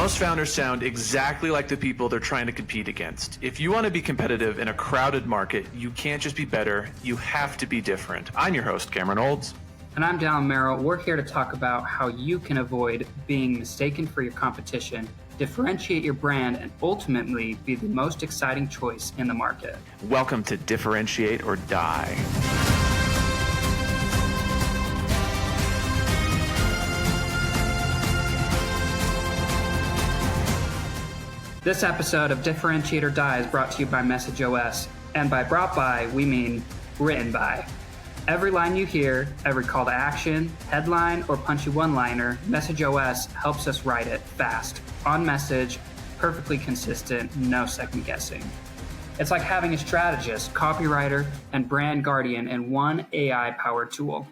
Most founders sound exactly like the people they're trying to compete against. If you want to be competitive in a crowded market, you can't just be better, you have to be different. I'm your host, Cameron Olds. And I'm Dallin Merrill. We're here to talk about how you can avoid being mistaken for your competition, differentiate your brand, and ultimately be the most exciting choice in the market. Welcome to Differentiate or Die. This episode of Differentiate or Die is brought to you by MessageOS. And by brought by, we mean written by. Every line you hear, every call to action, headline, or punchy one-liner, MessageOS helps us write it fast, on message, perfectly consistent, no second guessing. It's like having a strategist, copywriter, and brand guardian in one AI-powered tool.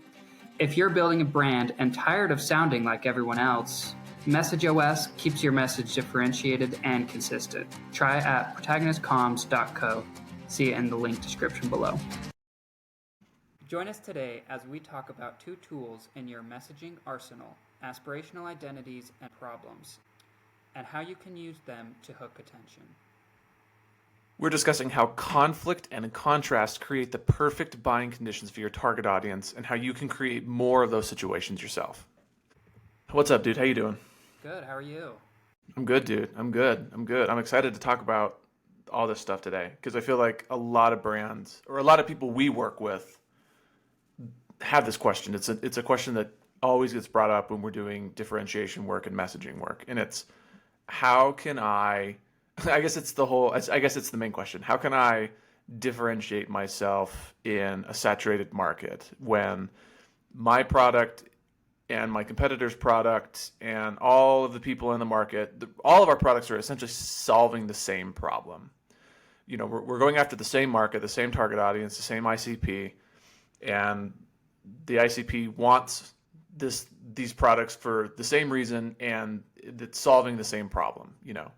If you're building a brand and tired of sounding like everyone else, MessageOS keeps your message differentiated and consistent. Try it at protagonistcomms.co. See it in the link description below. Join us today as we talk about two tools in your messaging arsenal, aspirational identities and problems, and how you can use them to hook attention. We're discussing how conflict and contrast create the perfect buying conditions for your target audience and how you can create more of those situations yourself. What's up, dude? How you doing? Good. How are you? I'm good, dude. I'm good. I'm excited to talk about all this stuff today because I feel like a lot of brands or a lot of people we work with have this question. It's a question that always gets brought up when we're doing differentiation work and messaging work. And it's how can I guess it's the main question. How can I differentiate myself in a saturated market when my product and my competitor's product and all of the people in the market, all of our products are essentially solving the same problem. You know, we're going after the same market, the same target audience, the same ICP, and the ICP wants these products for the same reason, and it's solving the same problem. You know,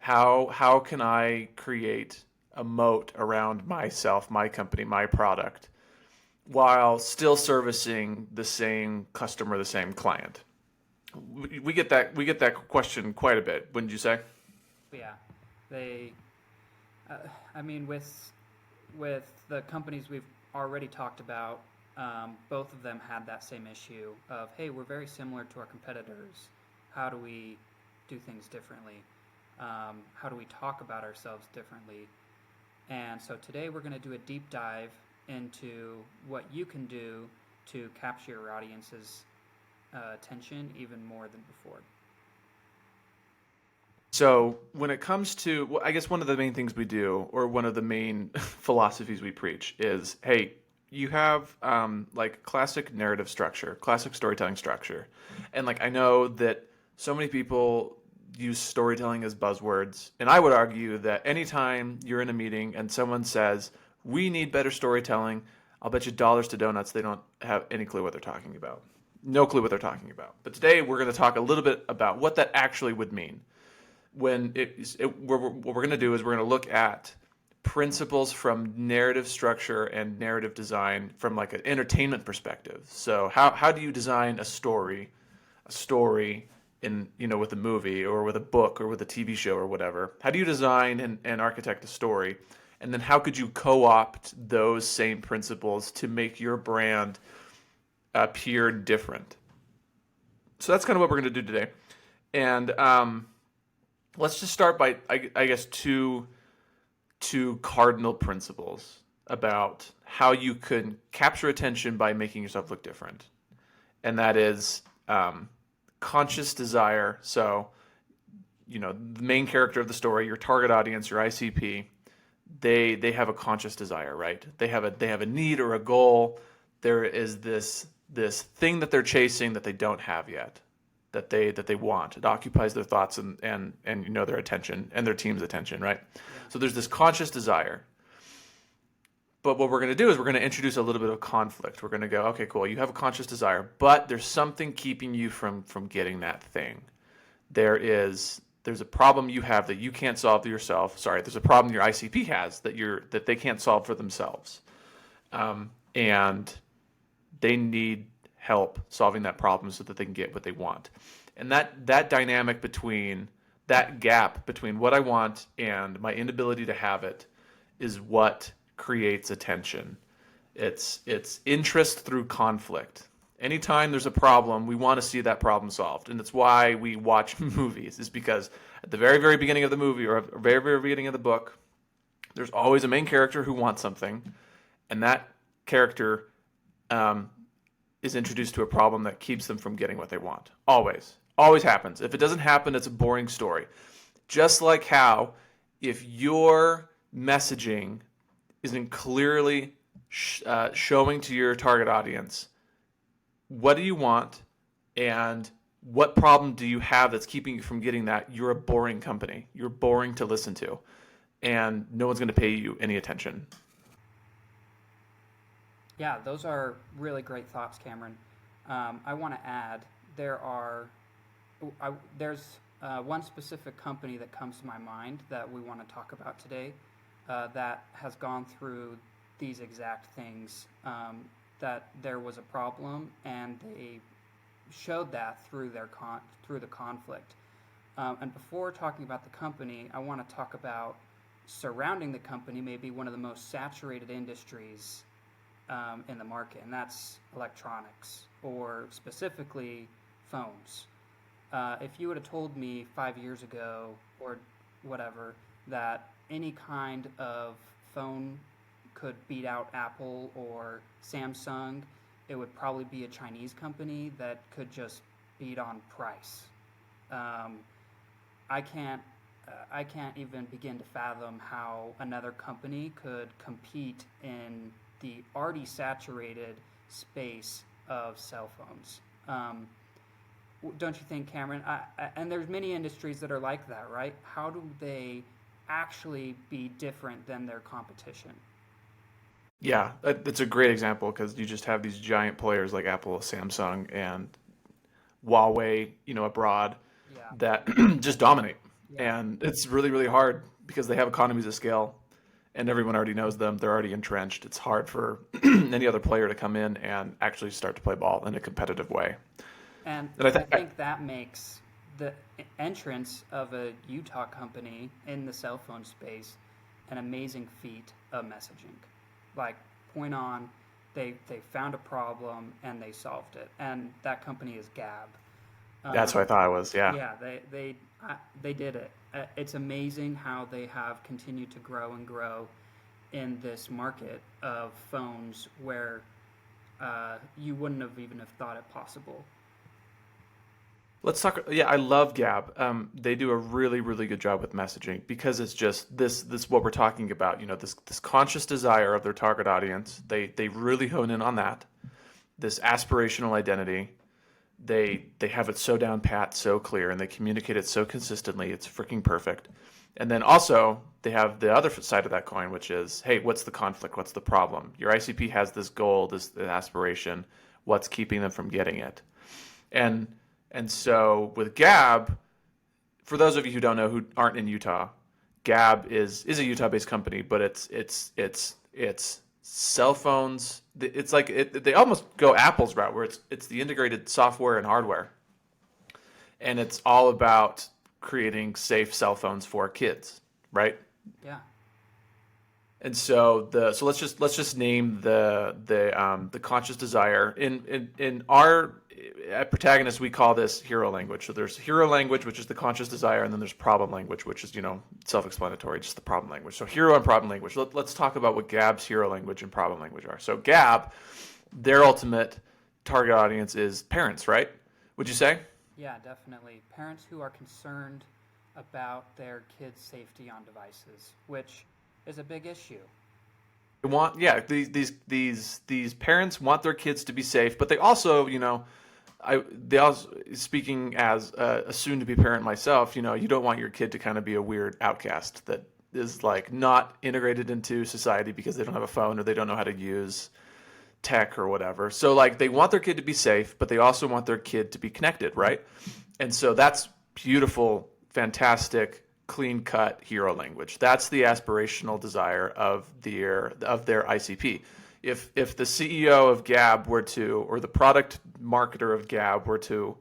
how can I create a moat around myself, my company, my product, while still servicing the same customer, the same client? We get that question quite a bit, wouldn't you say? Yeah, with the companies we've already talked about, both of them had that same issue of, hey, we're very similar to our competitors. How do we do things differently? How do we talk about ourselves differently? And so today we're going to do a deep dive into what you can do to capture your audience's attention even more than before. So when it comes to, well, I guess one of the main things we do, or one of the main philosophies we preach is, hey, you have like classic narrative structure, classic storytelling structure. And like I know that so many people use storytelling as buzzwords. And I would argue that anytime you're in a meeting and someone says, we need better storytelling, I'll bet you dollars to donuts they don't have any clue what they're talking about. No clue what they're talking about. But today we're going to talk a little bit about what that actually would mean. What we're going to do is we're going to look at principles from narrative structure and narrative design from like an entertainment perspective. So how do you design a story in, you know, with a movie or with a book or with a TV show or whatever? How do you design and architect a story? And then how could you co-opt those same principles to make your brand appear different? So that's kind of what we're going to do today. And let's just start by, I guess, two cardinal principles about how you can capture attention by making yourself look different. And that is conscious desire. So, you know, the main character of the story, your target audience, your ICP, they have a conscious desire, right? They have a need or a goal. There is this thing that they're chasing that they don't have yet, that they want. It occupies their thoughts and you know, their attention and their team's attention, right? Yeah. So there's this conscious desire. But what we're going to do is we're going to introduce a little bit of conflict. We're going to go, okay, cool, you have a conscious desire, but there's something keeping you from getting that thing. There's a problem you have that you can't solve yourself. Sorry, there's a problem your ICP has that they can't solve for themselves. And they need help solving that problem so that they can get what they want. And that dynamic between that gap between what I want and my inability to have it is what creates attention. It's interest through conflict. Anytime there's a problem, we want to see that problem solved. And that's why we watch movies, is because at the very, very beginning of the movie or very, very beginning of the book, there's always a main character who wants something, and that character is introduced to a problem that keeps them from getting what they want. Always. Always happens. If it doesn't happen, it's a boring story. Just like how if your messaging isn't clearly showing to your target audience what do you want and what problem do you have that's keeping you from getting that, you're a boring company. You're boring to listen to, and no one's going to pay you any attention. Yeah, those are really great thoughts, Cameron. I want to add there's one specific company that comes to my mind that we want to talk about today that has gone through these exact things. That there was a problem, and they showed that through through the conflict. And before talking about the company, I want to talk about surrounding the company, maybe one of the most saturated industries in the market, and that's electronics, or specifically phones. If you would have told me 5 years ago or whatever that any kind of phone could beat out Apple or Samsung, it would probably be a Chinese company that could just beat on price. I can't even begin to fathom how another company could compete in the already saturated space of cell phones. Don't you think, Cameron? And there's many industries that are like that, right? How do they actually be different than their competition? Yeah, it's a great example because you just have these giant players like Apple, Samsung, and Huawei, abroad Yeah. that just dominate. Yeah. And it's really, really hard because they have economies of scale and everyone already knows them. They're already entrenched. It's hard for any other player to come in and actually start to play ball in a competitive way. And And I think that makes the entrance of a Utah company in the cell phone space an amazing feat of messaging. Like, point on, they found a problem and they solved it. And that company is Gabb. that's what I thought it was. Yeah. Yeah, they did it. It's amazing how they have continued to grow and grow in this market of phones where you wouldn't have even have thought it possible. Let's talk. Yeah, I love Gab. They do a really, really good job with messaging because it's just this what we're talking about. This conscious desire of their target audience. They really hone in on that. This aspirational identity. They have it so down pat, so clear, and they communicate it so consistently. It's freaking perfect. And then also they have the other side of that coin, which is, hey, what's the conflict? What's the problem? Your ICP has this goal, this aspiration. What's keeping them from getting it? And so with Gabb, for those of you who don't know, who aren't in Utah, Gabb is a Utah-based company, but it's cell phones. It's like they almost go Apple's route, where it's the integrated software and hardware, and it's all about creating safe cell phones for kids, right? Yeah. And so let's just name the conscious desire in our at Protagonist, we call this hero language. So there's hero language, which is the conscious desire, and then there's problem language, which is self-explanatory, just the problem language. So hero and problem language. Let's talk about what Gabb's hero language and problem language are. So Gabb, their ultimate target audience is parents, right? Would you say? Yeah, definitely. Parents who are concerned about their kids' safety on devices, which is a big issue. These parents want their kids to be safe, but they also, speaking as a soon-to-be parent myself, you don't want your kid to kind of be a weird outcast that is like not integrated into society because they don't have a phone or they don't know how to use tech or whatever. So like they want their kid to be safe, but they also want their kid to be connected, right? And so that's beautiful, fantastic, clean-cut hero language. That's the aspirational desire of their ICP. If the CEO of Gabb were to, or the product marketer of Gabb were to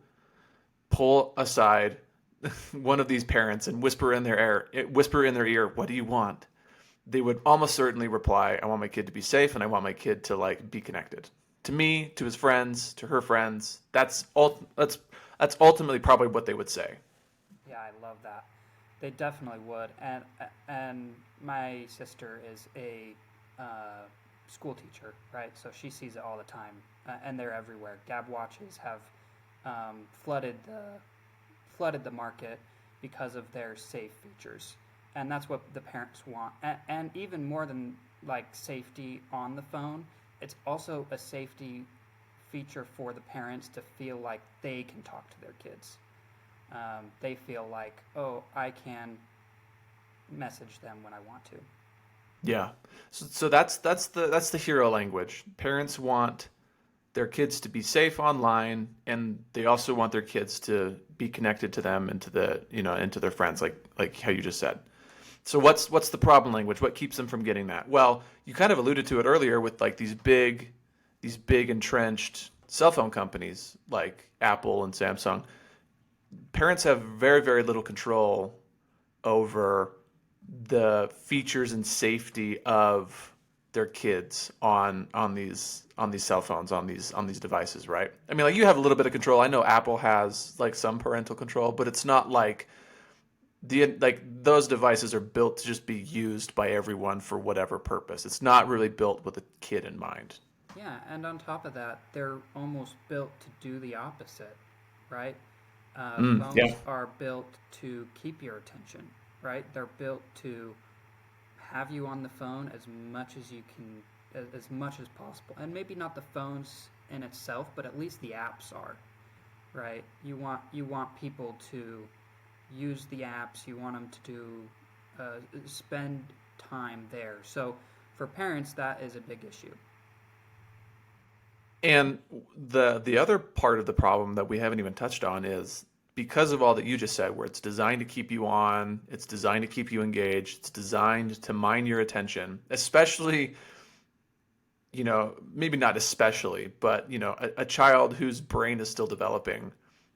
pull aside one of these parents and whisper in their ear, "What do you want?" They would almost certainly reply, "I want my kid to be safe and I want my kid to like be connected to me, to his friends, to her friends." That's ultimately probably what they would say. Yeah, I love that. They definitely would. And my sister is a school teacher, right? So she sees it all the time, and they're everywhere. Gabb watches have flooded the market because of their safe features, and that's what the parents want. And even more than like safety on the phone, it's also a safety feature for the parents to feel like they can talk to their kids. They feel like, oh, I can message them when I want to. Yeah. So that's the hero language. Parents want their kids to be safe online, and they also want their kids to be connected to them and to into their friends, like how you just said. So what's the problem language? What keeps them from getting that? Well, you kind of alluded to it earlier with like these big entrenched cell phone companies like Apple and Samsung. Parents have very, very little control over the features and safety of their kids on these cell phones, on these devices, right? I mean, like you have a little bit of control. I know Apple has like some parental control, but it's not like those devices are built to just be used by everyone for whatever purpose. It's not really built with a kid in mind. Yeah, and on top of that, they're almost built to do the opposite, right? Phones Yeah. are built to keep your attention, right? They're built to have you on the phone as much as you can, as much as possible. And maybe not the phones in itself, but at least the apps are, right? You want people to use the apps. You want them to spend time there. So for parents, that is a big issue. And the other part of the problem that we haven't even touched on is because of all that you just said, where it's designed to keep you on, it's designed to keep you engaged, it's designed to mine your attention, especially, maybe not especially, but, a child whose brain is still developing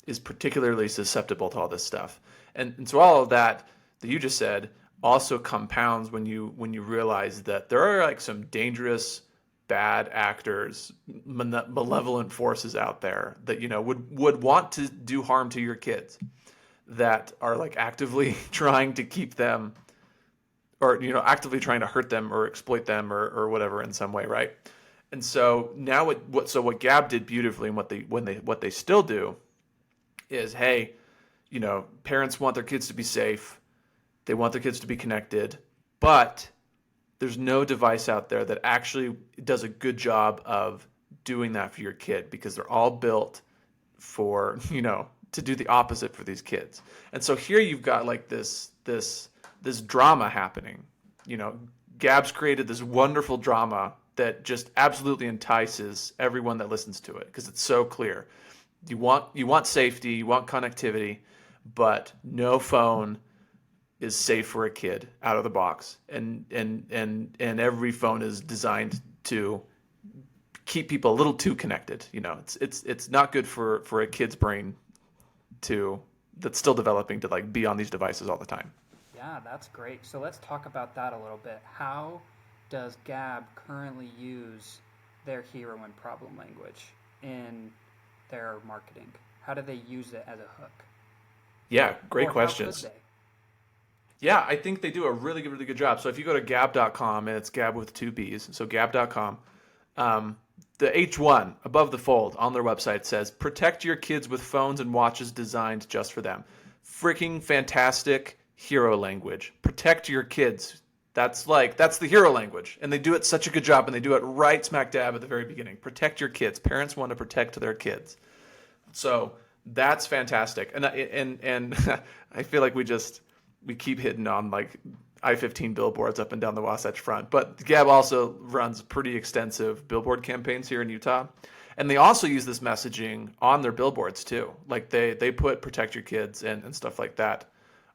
is particularly susceptible to all this stuff. And so all of that you just said also compounds when you realize that there are like some dangerous bad actors, malevolent forces out there that would want to do harm to your kids, that are like actively trying to keep them, or actively trying to hurt them or exploit them or whatever in some way, right? And so now what Gabb did beautifully, and what they still do is, hey, parents want their kids to be safe, they want their kids to be connected, but there's no device out there that actually does a good job of doing that for your kid, because they're all built for, to do the opposite for these kids. And so here you've got like this drama happening. Gabb's created this wonderful drama that just absolutely entices everyone that listens to it, because it's so clear. You want safety, you want connectivity, but no phone is safe for a kid out of the box, and every phone is designed to keep people a little too connected. It's not good for a kid's brain that's still developing to like be on these devices all the time. Yeah, that's great. So let's talk about that a little bit. How does Gabb currently use their hero and problem language in their marketing? How do they use it as a hook? Yeah, great Or questions. how could they? Yeah, I think they do a really good job. So if you go to gabb.com, and it's Gabb with two B's, so gabb.com, the H1 above the fold on their website says, "Protect your kids with phones and watches designed just for them." Freaking fantastic hero language. Protect your kids. That's the hero language. And they do it such a good job, and they do it right smack dab at the very beginning. Protect your kids. Parents want to protect their kids. So that's fantastic. And I feel like we keep hitting on like I-15 billboards up and down the Wasatch Front. But Gabb also runs pretty extensive billboard campaigns here in Utah. And they also use this messaging on their billboards too. Like they put "protect your kids" and stuff like that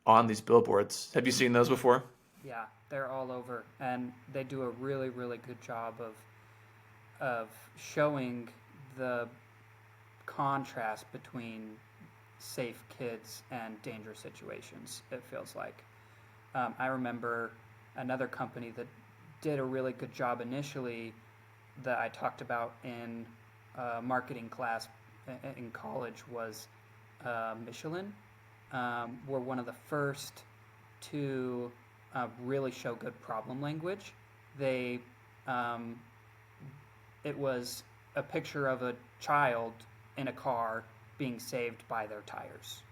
on these billboards. Have you seen those before? Yeah, they're all over, and they do a really good job of showing the contrast between safe kids and dangerous situations, it feels like. I remember another company that did a really good job initially that I talked about in marketing class in college was Michelin. Were one of the first to really show good problem language. They it was a picture of a child in a car being saved by their tires,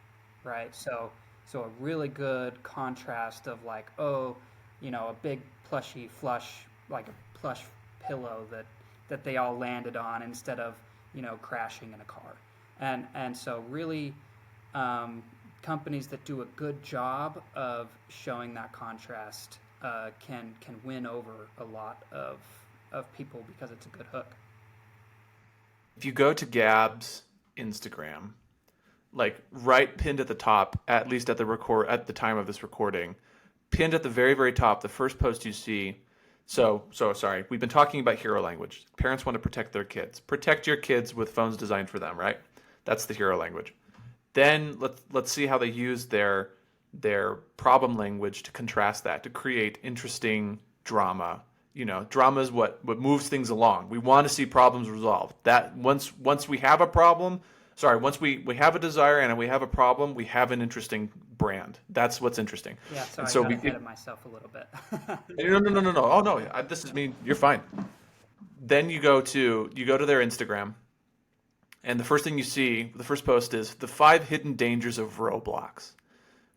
right? So a really good contrast of like, oh, a big plushy flush, like a plush pillow that they all landed on instead of crashing in a car, and so really companies that do a good job of showing that contrast can win over a lot of people because it's a good hook. If you go to Gabb's Instagram, like right pinned at the top, at least at the time of this recording, pinned at the very, very top, the first post you see. So sorry. We've been talking about hero language. Parents want to protect their kids. Protect your kids with phones designed for them, right? That's the hero language. Then let's see how they use their problem language to contrast that, to create interesting drama. Drama is what moves things along. We want to see problems resolved. That once we have a problem, once we have a desire and we have a problem, we have an interesting brand. That's what's interesting. Yeah, so And I so got ahead of myself a little bit. no. Oh no, this is me. You're fine. Then you go to their Instagram, and the first thing you see, the first post is the 5 hidden dangers of Roblox,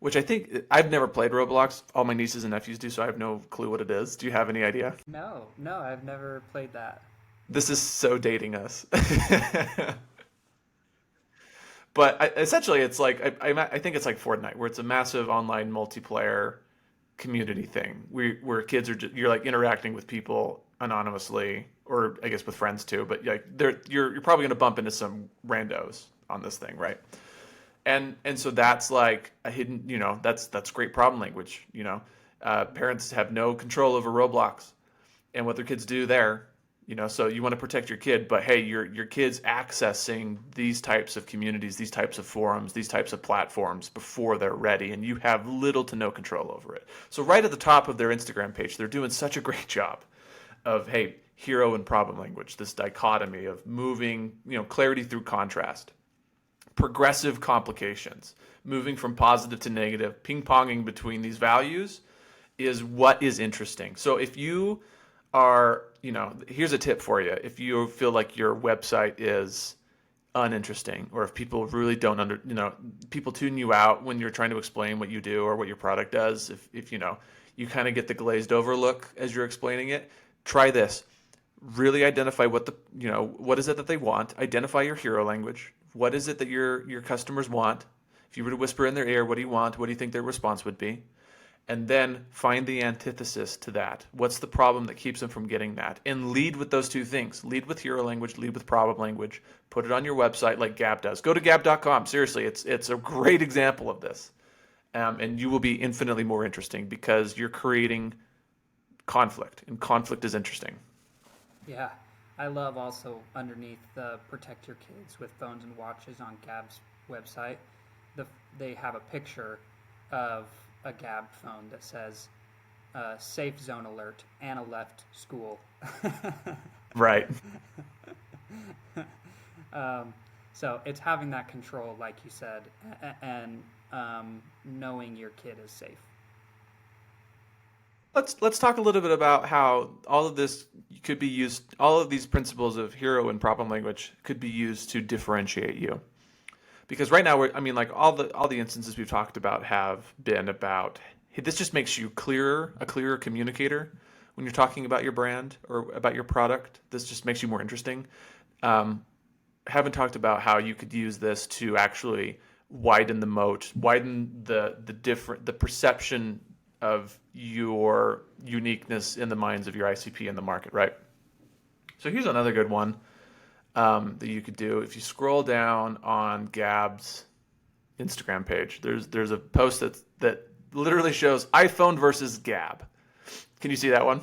which I think I've never played Roblox. All my nieces and nephews do, so I have no clue what it is. Do you have any idea? No, I've never played that. This is so dating us. But essentially, it's like I think it's like Fortnite, where it's a massive online multiplayer community thing, where kids are you're like interacting with people anonymously, or I guess with friends too. But like you're probably gonna bump into some randos on this thing, right? And so that's like a hidden, that's great problem language. Parents have no control over Roblox and what their kids do there. So you want to protect your kid, but hey, your kid's accessing these types of communities, these types of forums, these types of platforms before they're ready, and you have little to no control over it. So right at the top of their Instagram page, they're doing such a great job of, hey, hero and problem language, this dichotomy of moving, clarity through contrast, progressive complications, moving from positive to negative, ping-ponging between these values is what is interesting. So if you are, here's a tip for you. If you feel like your website is uninteresting, or if people really don't people tune you out when you're trying to explain what you do or what your product does, if you kind of get the glazed over look as you're explaining it, try this. Really identify what is it that they want. Identify your hero language. What is it that your customers want? If you were to whisper in their ear, what do you want? What do you think their response would be? And then find the antithesis to that. What's the problem that keeps them from getting that? And lead with those two things. Lead with hero language, lead with problem language. Put it on your website like Gabb does. Go to gabb.com. Seriously, it's a great example of this. And you will be infinitely more interesting because you're creating conflict, and conflict is interesting. Yeah, I love also underneath the protect your kids with phones and watches on Gabb's website, they have a picture of a Gabb phone that says safe zone alert, Anna left school. Right. So it's having that control, like you said, and knowing your kid is safe. Let's talk a little bit about how all of this could be used. All of these principles of hero and problem language could be used to differentiate you. Because right now, all the instances we've talked about have been about, hey, this just makes you a clearer communicator when you're talking about your brand or about your product. This just makes you more interesting. Haven't talked about how you could use this to actually widen the moat, widen the perception of your uniqueness in the minds of your ICP in the market, right? So here's another good one that you could do. If you scroll down on Gabb's Instagram page, there's a post that literally shows iPhone versus Gabb. Can you see that one?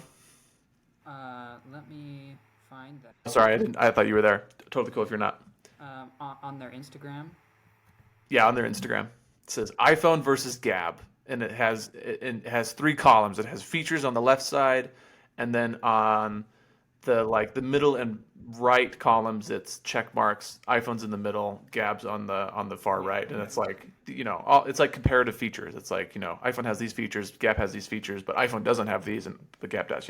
Let me find that. Sorry, I thought you were there. Totally cool if you're not. On their Instagram. Yeah, on their Instagram. It says iPhone versus Gabb, and it has three columns. It has features on the left side, and then on the middle and right columns, it's check marks. iPhone's in the middle, Gabb's on the far right, and it's like it's like comparative features. It's like iPhone has these features, Gabb has these features, but iPhone doesn't have these, and but Gabb does.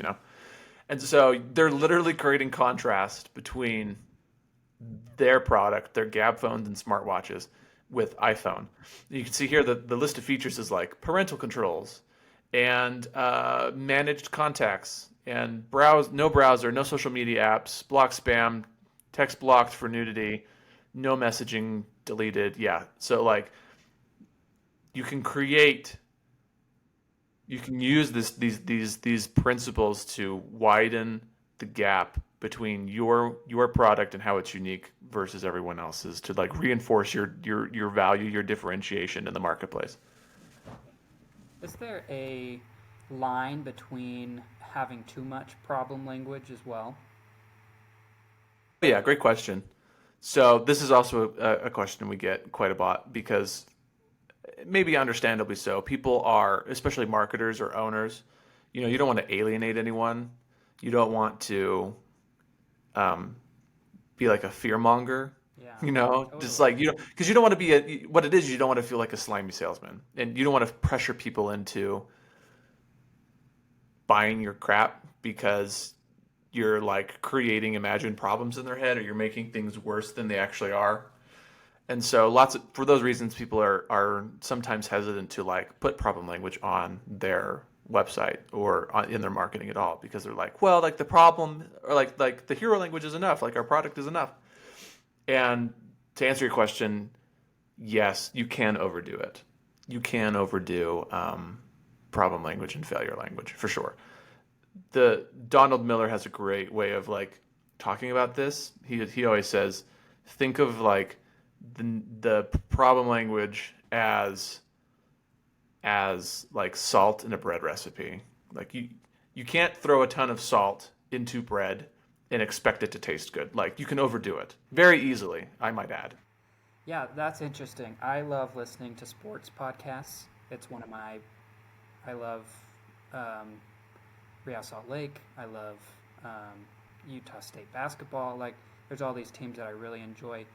And so they're literally creating contrast between their product, their Gabb phones and smartwatches, with iPhone. You can see here that the list of features is like parental controls and managed contacts and no browser, no social media apps, block spam, text blocked for nudity, no messaging deleted. Yeah. So like you can use these principles to widen the gap between your product and how it's unique versus everyone else's, to like reinforce your value, your differentiation in the marketplace. Is there a line between having too much problem language as well? Yeah, great question. So this is also a question we get quite a lot because maybe understandably so. People are, especially marketers or owners, you don't want to alienate anyone. You don't want to be like a fear monger, Yeah, just totally. like because you don't want to be what it is. You don't want to feel like a slimy salesman, and you don't want to pressure people into buying your crap because you're like creating imagined problems in their head, or you're making things worse than they actually are. And so for those reasons, people are sometimes hesitant to like put problem language on their website or in their marketing at all, because they're like, well, like the problem, or like the hero language is enough, like our product is enough. And to answer your question, yes, you can overdo it. You can overdo problem language and failure language for sure. The Donald Miller has a great way of like talking about this. He always says, think of like the problem language as like salt in a bread recipe. Like you can't throw a ton of salt into bread and expect it to taste good. Like you can overdo it very easily, I might add. Yeah, that's interesting. I love listening to sports podcasts. It's one of I love um, Real Salt Lake. I love Utah State basketball. Like, there's all these teams that I really enjoy.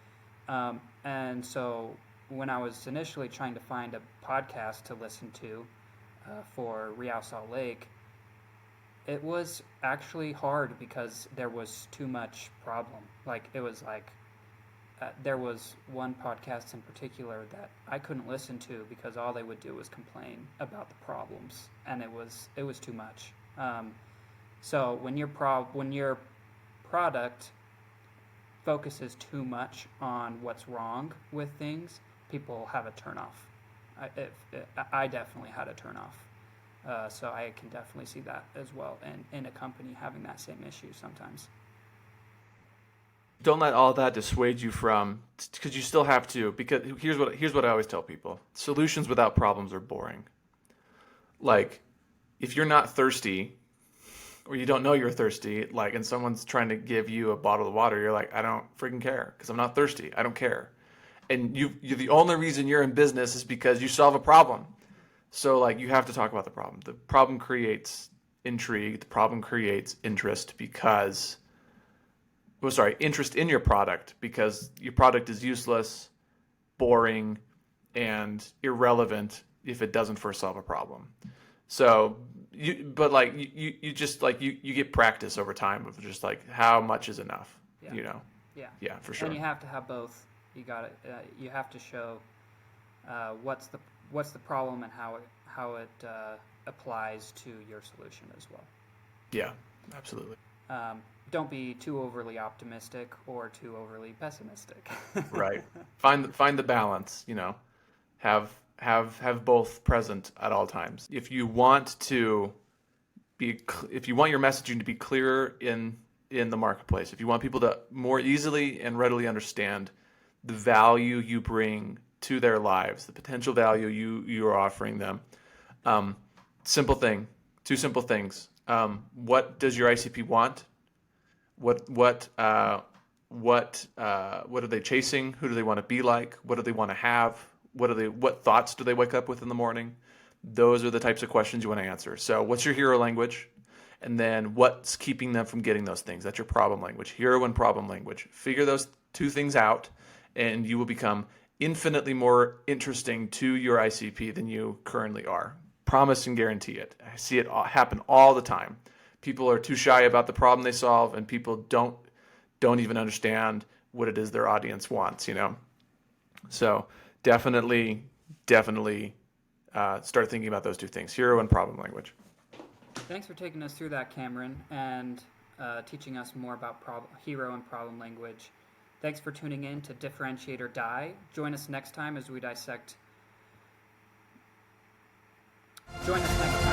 And so when I was initially trying to find a podcast to listen to for Real Salt Lake, it was actually hard because there was too much problem. Like, it was like there was one podcast in particular that I couldn't listen to because all they would do was complain about the problems, and it was too much. So when when your product focuses too much on what's wrong with things, people have a turnoff. I definitely had a turnoff. So I can definitely see that as well, and in a company having that same issue sometimes. Don't let all that dissuade you from, because you still have to. Because here's what I always tell people: solutions without problems are boring. Like, if you're not thirsty, or you don't know you're thirsty, like, and someone's trying to give you a bottle of water, you're like, I don't freaking care because I'm not thirsty. I don't care. And you're the only reason you're in business is because you solve a problem. So like you have to talk about the problem. The problem creates intrigue. The problem creates interest because, well, sorry, interest in your product, because your product is useless, boring, and irrelevant if it doesn't first solve a problem. So you just like you get practice over time of just like how much is enough, Yeah, yeah. Yeah, for sure. And you have to have both. You have to show what's the problem and how it applies to your solution as well. Yeah, absolutely. Don't be too overly optimistic or too overly pessimistic. Right. Find the balance. Have both present at all times. If you want your messaging to be clearer in the marketplace, if you want people to more easily and readily understand the value you bring to their lives, the potential value you're offering them, two simple things. What does your ICP want? What are they chasing? Who do they want to be like? What do they want to have? What thoughts do they wake up with in the morning? Those are the types of questions you want to answer. So what's your hero language? And then what's keeping them from getting those things? That's your problem language. Hero and problem language. Figure those two things out, and you will become infinitely more interesting to your ICP than you currently are. Promise and guarantee it. I see it happen all the time. People are too shy about the problem they solve, and people don't even understand what it is their audience wants, So definitely start thinking about those two things, hero and problem language. Thanks for taking us through that, Cameron, and teaching us more about hero and problem language. Thanks for tuning in to Differentiate or Die. Join us next time as we dissect. Join us next